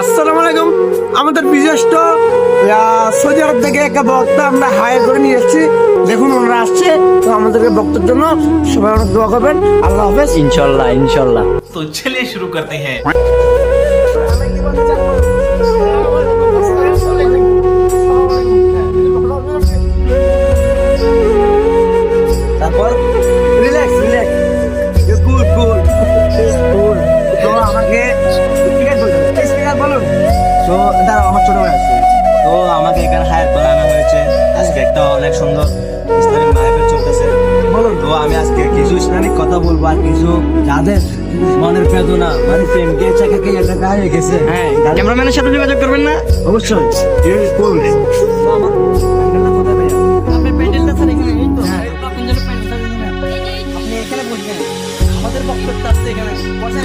আসসালামু আলাইকুম। আমাদের বিশিষ্ট সৌদি আরব থেকে একটা বক্তা আমরা হায়ার করে নিয়ে এসেছি। দেখুন ওনারা আসছে, তো আমাদেরকে বক্তার জন্য সবাই অনেক দোয়া করবেন। আল্লাহ হাফেজ। इंशाल्लाह इंशाल्लाह। तो चलिए शुरू करते हैं। তারপর রিল্যাক্স রিল্যাক্স, কুল কুল কুল। তো আমাকে স্পিকার বলুন। তো দাঁড়াও, আমার ছোট ভাই আছে। তো আমাকে এখানে হায়ার করে আনা হয়েছে। আজকে একটা অনেক সুন্দর ইসলামিক মাহফিল চলতেছে। বলুন। তো আমি আজকে কিছু ইসলামিক কথা বলবো, আর কিছু যাদের মনের বেদনা মানে প্রেম গিয়েছে একা একা হয়ে গেছে। হ্যাঁ, ক্যামেরাম্যানের সাথে যোগাযোগ করবেন না? অবশ্যই কুল। আপনার প্যান্ডেলটা স্যার এখানে, এই তো আপনার প্যান্ডেলটা এখানে। আপনি এখানে বসবেন, আমাদের বক্তব্য আছে এখানে বসেন।